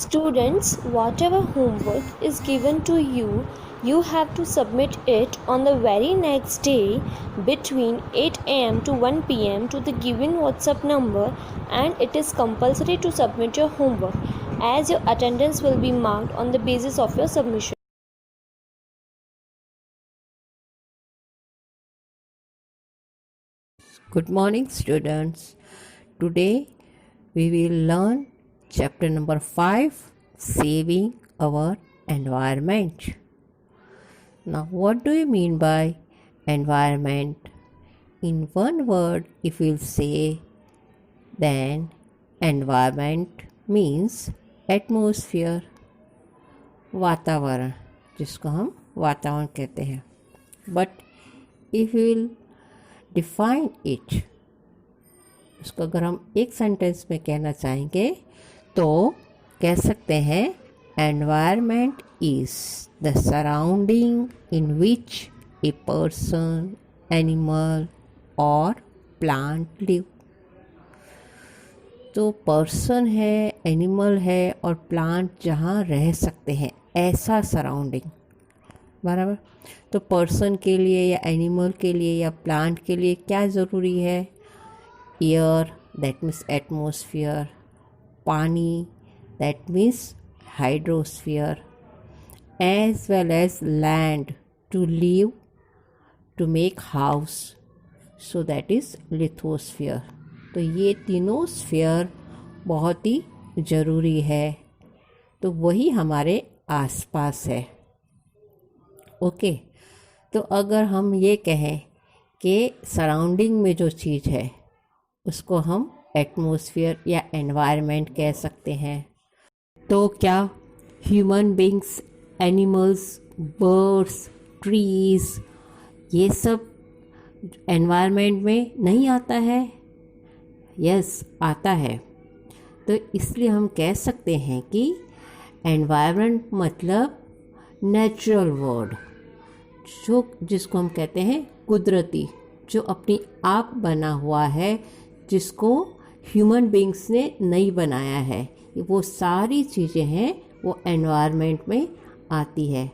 Students, whatever homework is given to you, you have to submit it on the very next day between 8 am to 1 pm to the given WhatsApp number, and it is compulsory to submit your homework as your attendance will be marked on the basis of your submission. Good morning, students. Today we will learn chapter number 5, Saving Our Environment. Now, what do you mean by environment? In one word, if we'll say, then environment means atmosphere, वातावरण, जिसको हम वातावरण कहते हैं. But if we will define it, उसको अगर हम एक सेंटेंस में कहना चाहेंगे तो कह सकते हैं environment is the surrounding in which a person, animal और प्लांट लिव. तो पर्सन है, एनिमल है और प्लांट जहाँ रह सकते हैं, ऐसा सराउंडिंग. बराबर. तो पर्सन के लिए या एनिमल के लिए या प्लांट के लिए क्या ज़रूरी है? Air, that means atmosphere. पानी, that means hydrosphere. As well as land to live, to make house, so that is lithosphere. तो ये तीनों स्फीयर बहुत ही ज़रूरी है. तो वही हमारे आसपास है. ओके. तो अगर हम ये कहें कि सराउंडिंग में जो चीज़ है उसको हम एटमॉस्फेयर या एनवायरनमेंट कह सकते हैं. तो क्या human beings, animals, birds, trees, ये सब एनवायरनमेंट में नहीं आता है? यस, आता है. तो इसलिए हम कह सकते हैं कि एनवायरनमेंट मतलब नेचुरल वर्ल्ड, जिसको हम कहते हैं कुदरती, जो अपनी आप बना हुआ है, जिसको ह्यूमन बींग्स ने नहीं बनाया है. वो सारी चीज़ें हैं वो एनवायरनमेंट में आती है.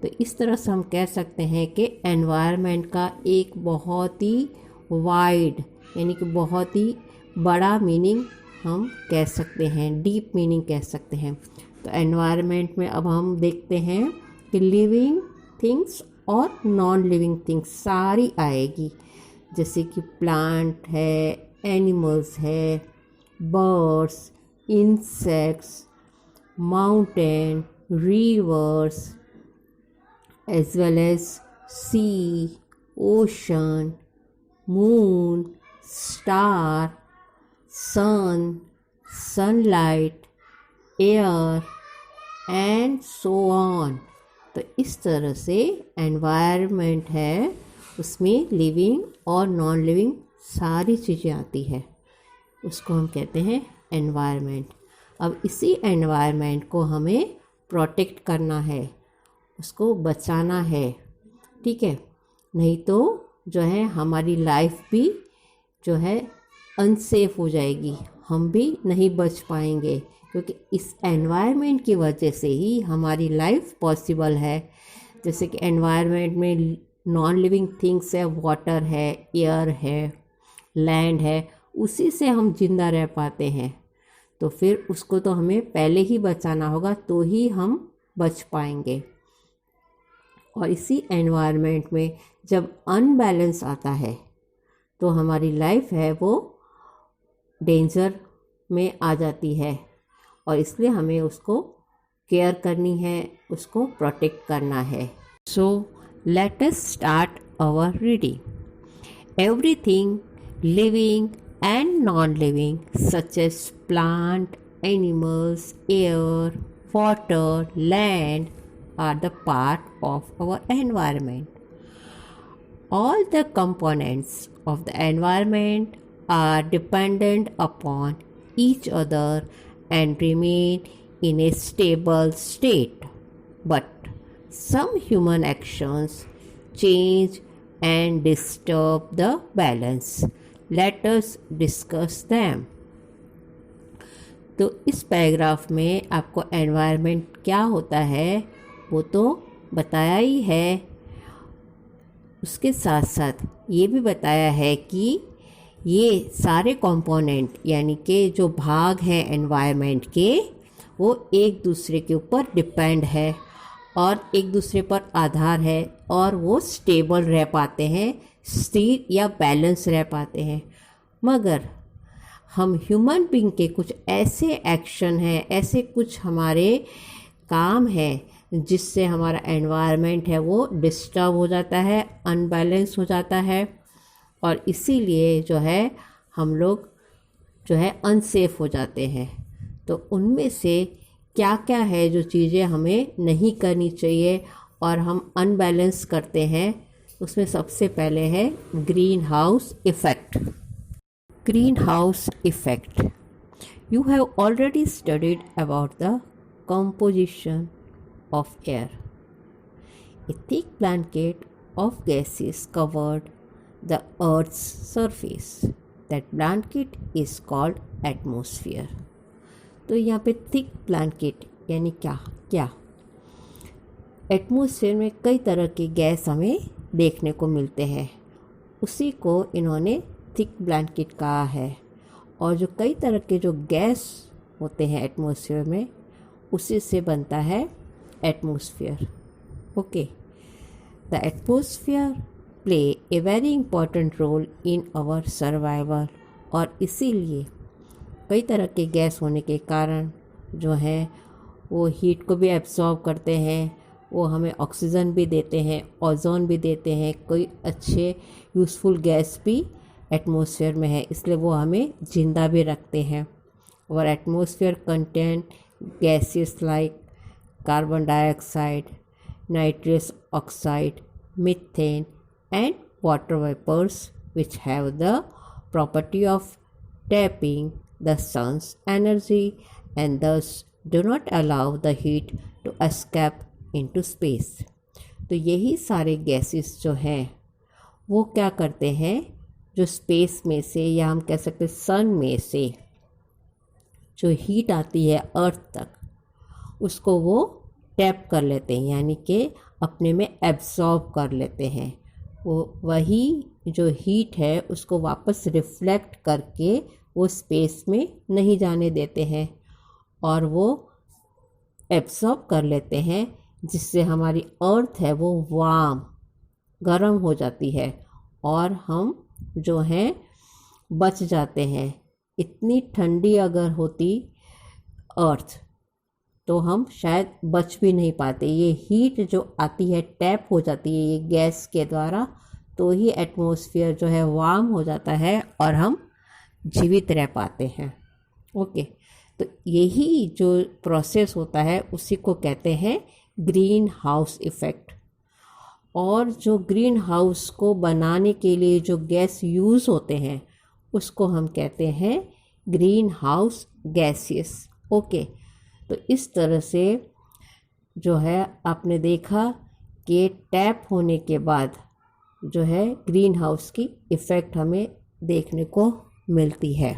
तो इस तरह से हम कह सकते हैं कि एनवायरनमेंट का एक बहुत ही वाइड, यानी कि बहुत ही बड़ा मीनिंग हम कह सकते हैं, डीप मीनिंग कह सकते हैं. तो एनवायरनमेंट में अब हम देखते हैं कि लिविंग थिंग्स और नॉन लिविंग थिंग्स सारी आएगी. जैसे कि प्लांट है, एनिमल्स है, birds, insects, mountain, rivers, as well as sea, ocean, moon, star, sun, sunlight, air and so on. तो इस तरह से एनवायरनमेंट है, उसमें लिविंग और नॉन लिविंग सारी चीज़ें आती है. उसको हम कहते हैं एनवायरनमेंट. अब इसी एनवायरनमेंट को हमें प्रोटेक्ट करना है, उसको बचाना है. ठीक है. नहीं तो जो है हमारी लाइफ भी जो है अनसेफ हो जाएगी, हम भी नहीं बच पाएंगे, क्योंकि इस एनवायरनमेंट की वजह से ही हमारी लाइफ पॉसिबल है. जैसे कि एनवायरनमेंट में नॉन लिविंग थिंग्स है, वाटर है, एयर है, लैंड है, उसी से हम जिंदा रह पाते हैं. तो फिर उसको तो हमें पहले ही बचाना होगा, तो ही हम बच पाएंगे. और इसी एनवायरनमेंट में जब अनबैलेंस आता है तो हमारी लाइफ है वो डेंजर में आ जाती है. और इसलिए हमें उसको केयर करनी है, उसको प्रोटेक्ट करना है. So let us start our reading. Everything living and non living such as plant, animals, air, water, land are the part of our environment. All the components of the environment are dependent upon each other and remain in a stable state. But some human actions change and disturb the balance. Let us discuss them. तो इस paragraph में आपको environment क्या होता है वो तो बताया ही है, उसके साथ साथ ये भी बताया है कि ये सारे कंपोनेंट यानी कि जो भाग हैं एनवायरनमेंट के वो एक दूसरे के ऊपर डिपेंड है और एक दूसरे पर आधार है और वो स्टेबल रह पाते हैं, स्थिर या बैलेंस रह पाते हैं। मगर हम ह्यूमन बीइंग के कुछ ऐसे एक्शन हैं, ऐसे कुछ हमारे काम हैं जिससे हमारा एनवायरनमेंट है वो डिस्टर्ब हो जाता है, अनबैलेंस हो जाता है और इसीलिए जो है हम लोग जो है अनसेफ हो जाते हैं। तो उनमें से क्या क्या है जो चीज़ें हमें नहीं करनी चाहिए और हम अनबैलेंस करते हैं, उसमें सबसे पहले है green house effect. Green house effect, you have already studied about the composition of air. A thick blanket of gases covered the Earth's surface. That blanket is called atmosphere. तो यहाँ पे थिक ब्लैंकेट यानी क्या क्या atmosphere में कई तरह के गैस हमें देखने को मिलते हैं, उसी को इन्होंने थिक ब्लैंकेट कहा है। और जो कई तरह के जो गैस होते हैं एटमॉस्फेयर में उसी से बनता है atmosphere. Okay, the atmosphere play a very important role in our survival. और इसीलिए कई तरह के गैस होने के कारण जो है वो हीट को भी एब्जॉर्ब करते हैं, वो हमें ऑक्सीजन भी देते हैं, ओजोन भी देते हैं, कोई अच्छे यूज़फुल गैस भी एटमॉस्फेयर में है, इसलिए वो हमें ज़िंदा भी रखते हैं। और atmosphere contain gases like carbon dioxide, nitrous oxide, methane and water vapours which have the property of tapping the sun's energy and thus do not allow the heat to escape into space. तो यही सारे gases जो हैं वो क्या करते हैं, जो स्पेस में से या हम कह सकते सन में से जो हीट आती है अर्थ तक उसको वो टैप कर लेते हैं, यानी कि अपने में एब्जॉर्ब कर लेते हैं। वो वही जो हीट है उसको वापस रिफ्लेक्ट करके वो स्पेस में नहीं जाने देते हैं और वो एब्जॉर्ब कर लेते हैं, जिससे हमारी अर्थ है वो वार्म गर्म हो जाती है और हम जो हैं बच जाते हैं। इतनी ठंडी अगर होती अर्थ तो हम शायद बच भी नहीं पाते। ये हीट जो आती है टैप हो जाती है ये गैस के द्वारा, तो ही एटमॉस्फेयर जो है वार्म हो जाता है और हम जीवित रह पाते हैं। ओके, तो यही जो प्रोसेस होता है उसी को कहते हैं ग्रीन हाउस इफ़ेक्ट। और जो ग्रीन हाउस को बनाने के लिए जो गैस यूज़ होते हैं उसको हम कहते हैं ग्रीन हाउस गैसेस। ओके, तो इस तरह से जो है आपने देखा कि टैप होने के बाद जो है ग्रीन हाउस की इफ़ेक्ट हमें देखने को मिलती है।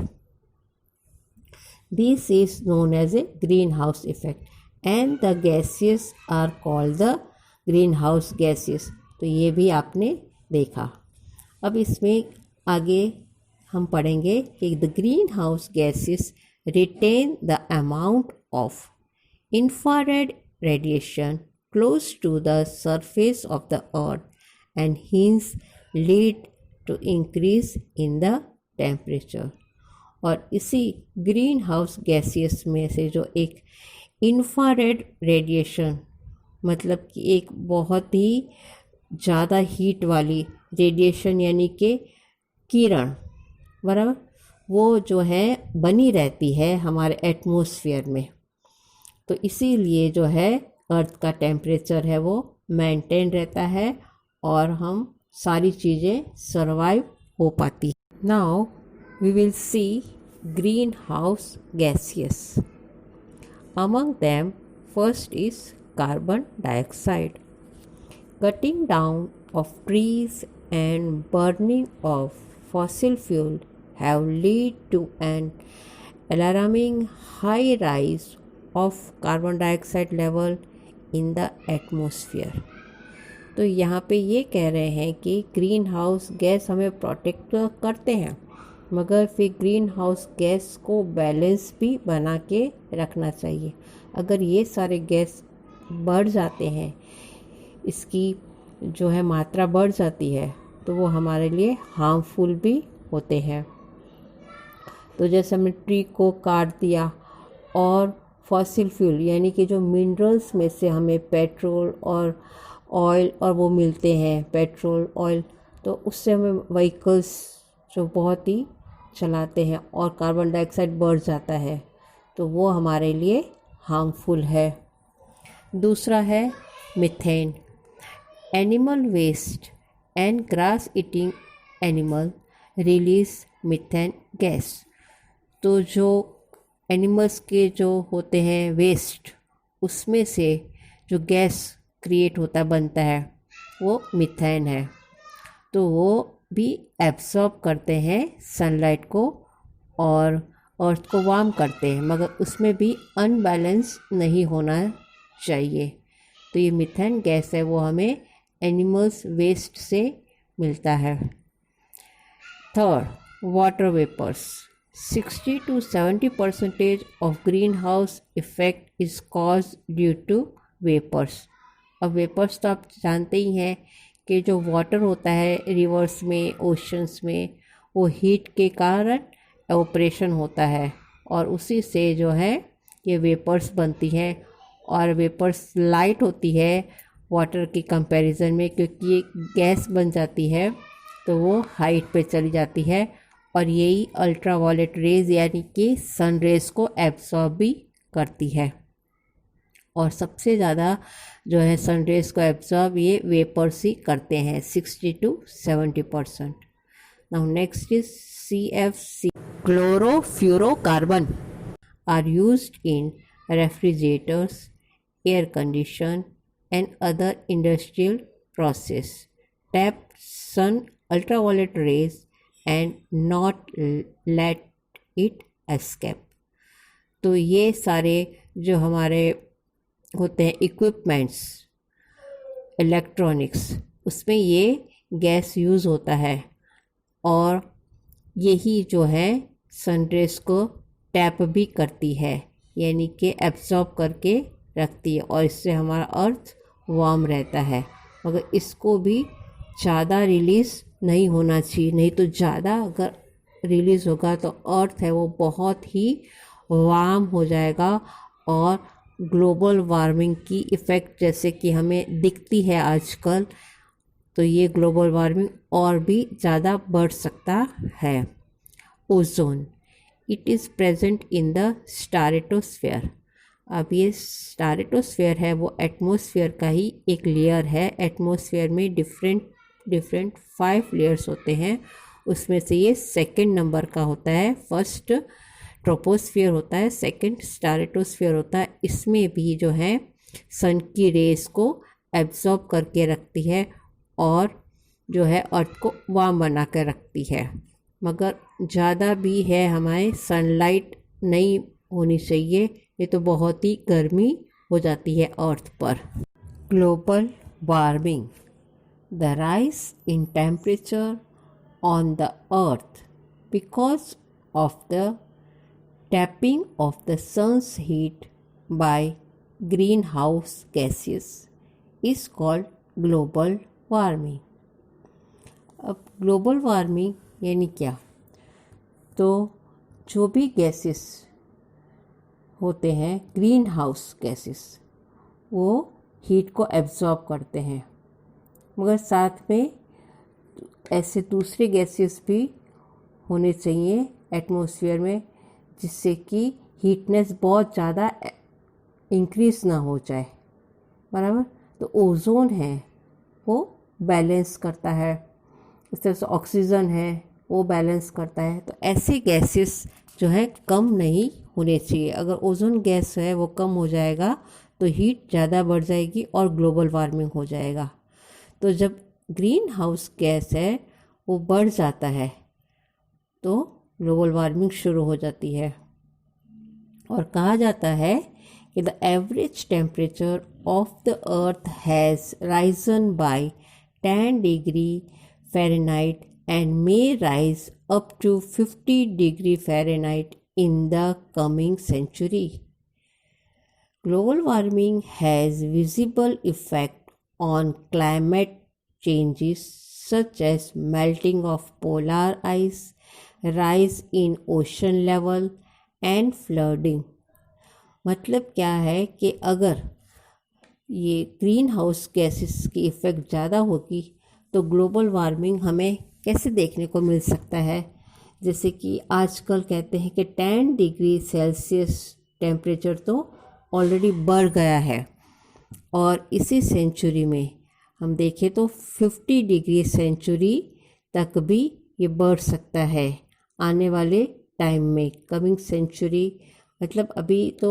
This is known as a greenhouse effect and the gases are called the greenhouse gases. तो ये भी आपने देखा। अब इसमें आगे हम पढ़ेंगे कि the greenhouse gases retain the amount of infrared radiation close to the surface of the earth and hence lead to increase in the temperature। और इसी ग्रीन हाउस गैसेस में से जो एक इंफ्रारेड रेडिएशन मतलब कि एक बहुत ही ज़्यादा हीट वाली रेडिएशन यानी कि किरण बराबर, वो जो है बनी रहती है हमारे एटमॉस्फेयर में। तो इसीलिए जो है अर्थ का टेम्परेचर है वो मेंटेन रहता है और हम सारी चीज़ें सरवाइव हो पाती। Now we will see greenhouse gases. Among them first is carbon dioxide. Cutting down of trees and burning of fossil fuel have led to an alarming high rise of carbon dioxide level in the atmosphere। तो यहाँ पे ये कह रहे हैं कि green house gas हमें protect तो करते हैं, मगर फिर ग्रीन हाउस गैस को बैलेंस भी बना के रखना चाहिए। अगर ये सारे गैस बढ़ जाते हैं, इसकी जो है मात्रा बढ़ जाती है, तो वो हमारे लिए हार्मफुल भी होते हैं। तो जैसे हमने ट्री को काट दिया और फॉसिल फ्यूल यानी कि जो मिनरल्स में से हमें पेट्रोल और ऑयल और वो मिलते हैं, पेट्रोल ऑयल, तो उससे हमें व्हीकल्स जो बहुत ही चलाते हैं और कार्बन डाइऑक्साइड बढ़ जाता है, तो वो हमारे लिए हार्मफुल है। दूसरा है methane. Animal waste and grass eating animal release methane gas. तो जो एनिमल्स के जो होते हैं वेस्ट, उसमें से जो गैस क्रिएट होता बनता है वो मीथेन है। तो वो भी एब्सॉर्ब करते हैं सनलाइट को और अर्थ को वार्म करते हैं, मगर उसमें भी अनबैलेंस नहीं होना चाहिए। तो ये मीथेन गैस है, वो हमें एनिमल्स वेस्ट से मिलता है। Third, water vapours. 60 to 70% of greenhouse effect is caused due to vapors। अब वेपर्स तो आप जानते ही हैं कि जो वाटर होता है रिवर्स में, ओशंस में, वो हीट के कारण एवोपरेशन होता है और उसी से जो है ये वेपर्स बनती हैं। और वेपर्स लाइट होती है वाटर की कंपैरिजन में, क्योंकि ये गैस बन जाती है तो वो हाइट पे चली जाती है और यही अल्ट्रावायलेट रेज यानी कि सन रेज को एब्सॉर्ब भी करती है। और सबसे ज़्यादा जो है सन रेज को एब्सॉर्ब ये वेपर्स ही करते हैं, 60 to 70%। Now next is CFC। Chlorofluorocarbon are used in refrigerators, air condition and other industrial process, tap sun ultraviolet rays and not let it escape। तो ये सारे जो हमारे होते हैं इक्विपमेंट्स, इलेक्ट्रॉनिक्स, उसमें ये गैस यूज़ होता है और यही जो है सनरेज को टैप भी करती है, यानी कि एब्जॉर्ब करके रखती है और इससे हमारा अर्थ वार्म रहता है। मगर इसको भी ज़्यादा रिलीज़ नहीं होना चाहिए, नहीं तो ज़्यादा अगर रिलीज़ होगा तो अर्थ है वो बहुत ही वार्म हो जाएगा और ग्लोबल वार्मिंग की इफ़ेक्ट जैसे कि हमें दिखती है आजकल, तो ये ग्लोबल वार्मिंग और भी ज़्यादा बढ़ सकता है। Ozone, it is present in the stratosphere. अब ये स्ट्रेटोस्फेयर है वो एटमॉस्फेयर का ही एक लेयर है। एटमॉस्फेयर में डिफरेंट 5 लेयर्स होते हैं, उसमें से ये सेकंड नंबर का होता है। फर्स्ट ट्रोपोस्फेयर होता है, सेकंड स्ट्रेटोस्फेयर होता है। इसमें भी जो है सन की रेस को एब्जॉर्ब करके रखती है और जो है अर्थ को वार्म बना कर रखती है, मगर ज़्यादा भी है हमारे सनलाइट नहीं होनी चाहिए, ये तो बहुत ही गर्मी हो जाती है अर्थ पर। Global warming, the rise in temperature on the earth because of the tapping of the sun's heat by greenhouse gases is called global warming. अब ग्लोबल वार्मिंग यानी क्या? तो जो भी गैसेस होते हैं ग्रीन हाउस गैसेस, वो heat को एब्जॉर्ब करते हैं, मगर साथ में ऐसे दूसरे गैसेस भी होने चाहिए एटमॉस्फेयर में, जिससे कि हीटनेस बहुत ज़्यादा इंक्रीज़ ना हो जाए, बराबर। तो ओजोन है वो बैलेंस करता है, इस तरह से ऑक्सीजन है वो बैलेंस करता है। तो ऐसे गैसेस जो है कम नहीं होने चाहिए। अगर ओजोन गैस है वो कम हो जाएगा तो हीट ज़्यादा बढ़ जाएगी और ग्लोबल वार्मिंग हो जाएगा। तो जब ग्रीन हाउस गैस है वो बढ़ जाता है तो ग्लोबल वार्मिंग शुरू हो जाती है। और कहा जाता है कि the average temperature of the earth has risen by 10 degree Fahrenheit and may rise up to 50 degree Fahrenheit in the coming century. Global warming has visible effect on climate changes such as melting of polar ice, rise in ocean level and flooding. मतलब क्या है कि अगर ये green house gases की effect ज़्यादा होगी तो ग्लोबल वार्मिंग हमें कैसे देखने को मिल सकता है। जैसे कि आजकल कहते हैं कि 10 डिग्री सेल्सियस टेम्परेचर तो ऑलरेडी बढ़ गया है और इसी सेंचुरी में हम देखें तो 50 डिग्री सेंचुरी तक भी ये बढ़ सकता है आने वाले टाइम में। कमिंग सेंचुरी मतलब अभी तो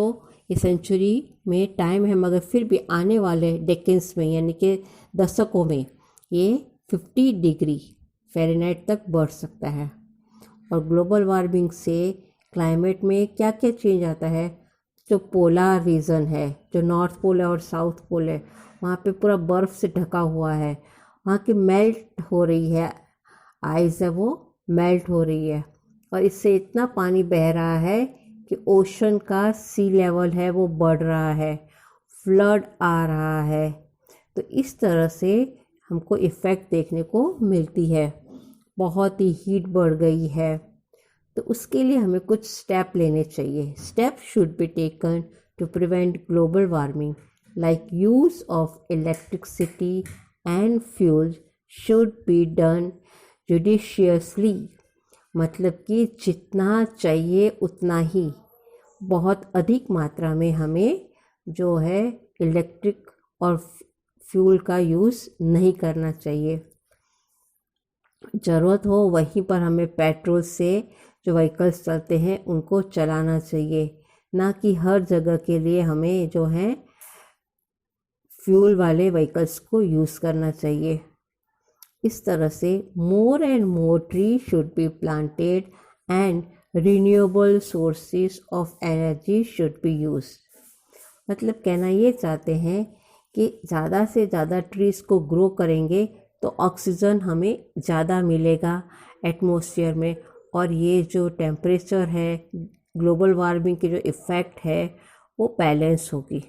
ये सेंचुरी में टाइम है, मगर फिर भी आने वाले डेकेंस में यानी कि दशकों में ये 50 डिग्री फ़ारेनहाइट तक बढ़ सकता है। और ग्लोबल वार्मिंग से क्लाइमेट में क्या क्या चेंज आता है, जो पोलर रीजन है, जो नॉर्थ पोल है और साउथ पोल है, वहाँ पे पूरा बर्फ़ से ढका हुआ है, वहाँ की मेल्ट हो रही है, आइस है वो मेल्ट हो रही है और इससे इतना पानी बह रहा है कि ओशन का सी लेवल है वो बढ़ रहा है, फ्लड आ रहा है। तो इस तरह से हमको इफ़ेक्ट देखने को मिलती है। बहुत ही हीट बढ़ गई है, तो उसके लिए हमें कुछ स्टेप लेने चाहिए। Step should be taken to prevent global warming like use of electricity and fuel should be done judiciously. मतलब कि जितना चाहिए उतना ही, बहुत अधिक मात्रा में हमें जो है इलेक्ट्रिक और फ्यूल का यूज़ नहीं करना चाहिए। ज़रूरत हो वहीं पर हमें पेट्रोल से जो व्हीकल्स चलते हैं उनको चलाना चाहिए, ना कि हर जगह के लिए हमें जो है फ्यूल वाले व्हीकल्स को यूज़ करना चाहिए। इस तरह से more and more tree should be planted and renewable sources of energy should be use. मतलब कहना ये चाहते हैं कि ज़्यादा से ज़्यादा ट्रीज़ को ग्रो करेंगे तो ऑक्सीजन हमें ज़्यादा मिलेगा एटमॉस्फेयर में, और ये जो टेम्परेचर है, ग्लोबल वार्मिंग की जो इफ़ेक्ट है वो बैलेंस होगी।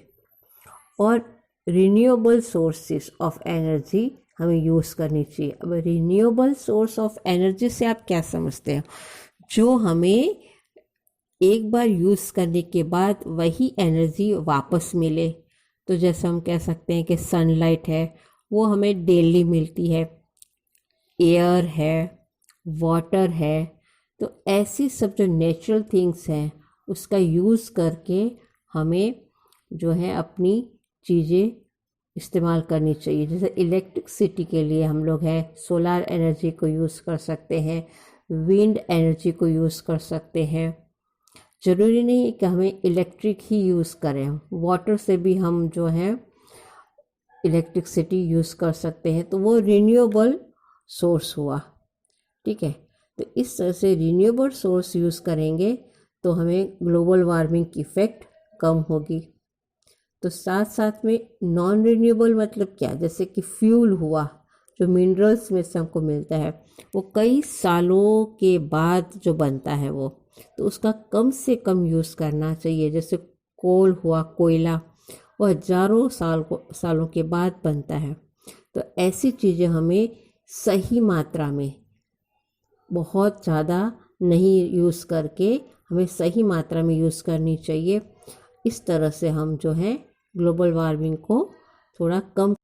और रिन्यूएबल सोर्सेज ऑफ एनर्जी हमें यूज़ करनी चाहिए। अब रिन्यूएबल सोर्स ऑफ एनर्जी से आप क्या समझते हैं? जो हमें एक बार यूज़ करने के बाद वही एनर्जी वापस मिले। तो जैसे हम कह सकते हैं कि सनलाइट है वो हमें डेली मिलती है, एयर है, वाटर है। तो ऐसी सब जो नेचुरल थिंग्स हैं उसका यूज़ करके हमें जो है अपनी चीज़ें इस्तेमाल करनी चाहिए। जैसे इलेक्ट्रिसिटी के लिए हम लोग है सोलर एनर्जी को यूज़ कर सकते हैं, विंड एनर्जी को यूज़ कर सकते हैं। ज़रूरी नहीं कि हमें इलेक्ट्रिक ही यूज़ करें, वाटर से भी हम जो है इलेक्ट्रिसिटी यूज़ कर सकते हैं। तो वो रिन्यूएबल सोर्स हुआ, ठीक है। तो इस तरह से रिन्यूएबल सोर्स यूज़ करेंगे तो हमें ग्लोबल वार्मिंग की इफ़ेक्ट कम होगी। तो साथ साथ में नॉन रिन्यूएबल मतलब क्या, जैसे कि फ्यूल हुआ जो मिनरल्स में से हमको मिलता है, वो कई सालों के बाद जो बनता है वो, तो उसका कम से कम यूज़ करना चाहिए। जैसे कोल हुआ, कोयला, वो हज़ारों सालों के बाद बनता है। तो ऐसी चीज़ें हमें सही मात्रा में, बहुत ज़्यादा नहीं यूज़ करके हमें सही मात्रा में यूज़ करनी चाहिए। इस तरह से हम जो है ग्लोबल वार्मिंग को थोड़ा कम